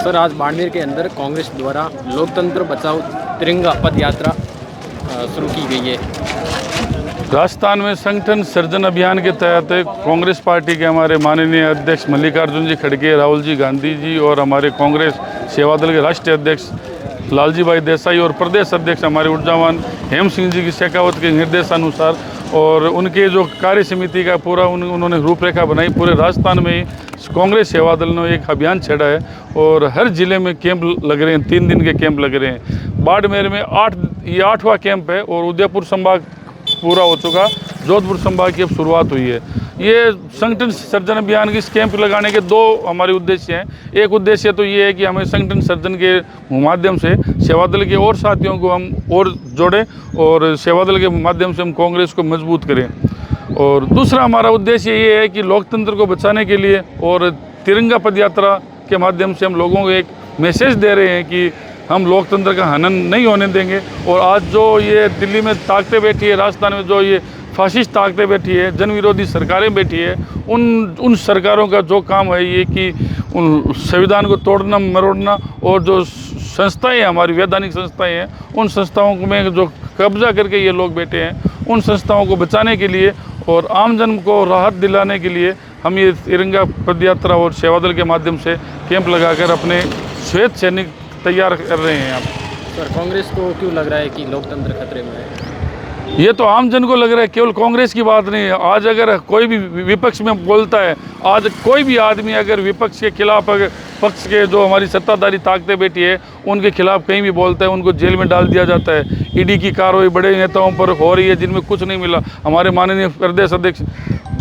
Sir, आज बाड़मेर के अंदर कांग्रेस द्वारा लोकतंत्र बचाओ तिरंगा पद यात्रा शुरू की गई है। राजस्थान में संगठन सृजन अभियान के तहत कांग्रेस पार्टी के हमारे माननीय अध्यक्ष मल्लिकार्जुन जी खड़गे, राहुल जी गांधी जी और हमारे कांग्रेस सेवा दल के राष्ट्रीय अध्यक्ष लालजी भाई देसाई और प्रदेश अध्यक्ष हमारे ऊर्जावान हेम सिंह जी की शेखावत के निर्देशानुसार और उनके जो कार्य समिति का पूरा उन्होंने रूपरेखा बनाई, पूरे राजस्थान में कांग्रेस सेवा दल ने एक अभियान छेड़ा है और हर जिले में कैंप लग रहे हैं। 3 दिन के कैंप लग रहे हैं। बाड़मेर में 8वां कैंप है और उदयपुर संभाग पूरा हो चुका, जोधपुर संभाग की अब शुरुआत हुई है। ये संगठन सर्जन अभियान की इस कैंप लगाने के 2 हमारे उद्देश्य हैं। एक उद्देश्य तो ये है कि हमें संगठन सर्जन के माध्यम से सेवा दल के और साथियों को हम और जोड़ें और सेवा दल के माध्यम से हम कांग्रेस को मजबूत करें। और दूसरा हमारा उद्देश्य ये है कि लोकतंत्र को बचाने के लिए और तिरंगा पद यात्रा के माध्यम से हम लोगों को एक मैसेज दे रहे हैं कि हम लोकतंत्र का हनन नहीं होने देंगे। और आज जो ये दिल्ली में ताकतें बैठी है, राजस्थान में जो ये फाशिस्ट ताकतें बैठी है, जन विरोधी सरकारें बैठी है, उन सरकारों का जो काम है ये कि उन संविधान को तोड़ना मरोड़ना और जो संस्थाएं हमारी वैधानिक संस्थाएं हैं, उन संस्थाओं में जो कब्जा करके ये लोग बैठे हैं, उन संस्थाओं को बचाने के लिए और आमजन को राहत दिलाने के लिए हम ये तिरंगा पद यात्रा और सेवा दल के माध्यम से कैंप लगाकर अपने श्वेत सैनिक तैयार कर रहे हैं। आप सर, कांग्रेस को क्यों लग रहा है कि लोकतंत्र खतरे में है? ये तो आम जन को लग रहा है, केवल कांग्रेस की बात नहीं है। आज अगर कोई भी विपक्ष में बोलता है, आज कोई भी आदमी अगर विपक्ष के खिलाफ पक्ष के जो हमारी सत्ताधारी ताकतें बैठी है उनके खिलाफ कहीं भी बोलता है, उनको जेल में डाल दिया जाता है। ईडी की कार्रवाई बड़े नेताओं पर हो रही है जिनमें कुछ नहीं मिला। हमारे माननीय प्रदेश अध्यक्ष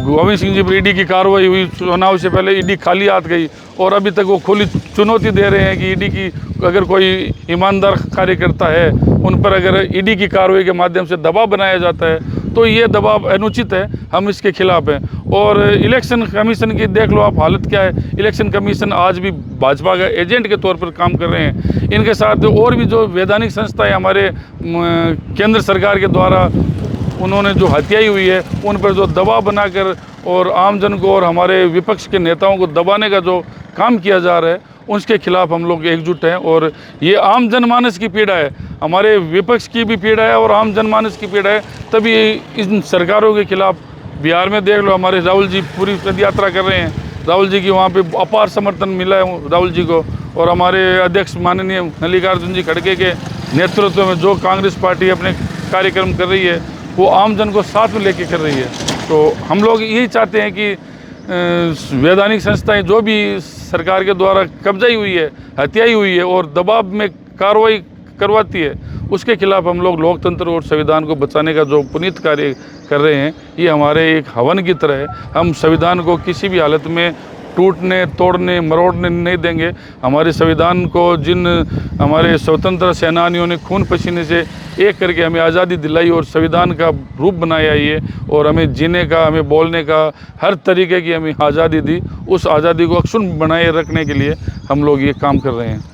गोविंद सिंह जी पर ईडी की कार्रवाई हुई, चुनाव से पहले ईडी खाली हाथ गई और अभी तक वो खुली चुनौती दे रहे हैं कि ईडी की अगर कोई ईमानदार कार्यकर्ता है उन पर अगर ईडी की कार्रवाई के माध्यम से दबाव बनाया जाता है तो ये दबाव अनुचित है, हम इसके खिलाफ हैं। और इलेक्शन कमीशन की देख लो आप हालत क्या है। इलेक्शन कमीशन आज भी भाजपा का एजेंट के तौर पर काम कर रहे हैं। इनके साथ और भी जो वैधानिक संस्थाएं हमारे केंद्र सरकार के द्वारा उन्होंने जो हत्याई हुई है उन पर जो दबाव बनाकर और आमजन को और हमारे विपक्ष के नेताओं को दबाने का जो काम किया जा रहा है उसके खिलाफ हम लोग एकजुट हैं। और ये आम जनमानस की पीड़ा है, हमारे विपक्ष की भी पीड़ा है और आम जनमानस की पीड़ा है। तभी इन सरकारों के खिलाफ बिहार में देख लो, हमारे राहुल जी पूरी पद यात्रा कर रहे हैं। राहुल जी की वहाँ पे अपार समर्थन मिला है राहुल जी को। और हमारे अध्यक्ष माननीय मल्लिकार्जुन जी खड़गे के नेतृत्व में जो कांग्रेस पार्टी अपने कार्यक्रम कर रही है वो आम जन को साथ में लेके कर रही है। तो हम लोग यही चाहते हैं कि वैधानिक संस्थाएं जो भी सरकार के द्वारा कब्जाई हुई है, हत्याई हुई है और दबाव में कार्रवाई करवाती है, उसके खिलाफ हम लोग लोकतंत्र और संविधान को बचाने का जो पुनीत कार्य कर रहे हैं ये हमारे एक हवन की तरह है। हम संविधान को किसी भी हालत में टूटने तोड़ने मरोड़ने नहीं देंगे। हमारे संविधान को जिन हमारे स्वतंत्र सेनानियों ने खून पसीने से एक करके हमें आज़ादी दिलाई और संविधान का रूप बनाया ये, और हमें जीने का, हमें बोलने का, हर तरीके की हमें आज़ादी दी, उस आज़ादी को अक्षुण्ण बनाए रखने के लिए हम लोग ये काम कर रहे हैं।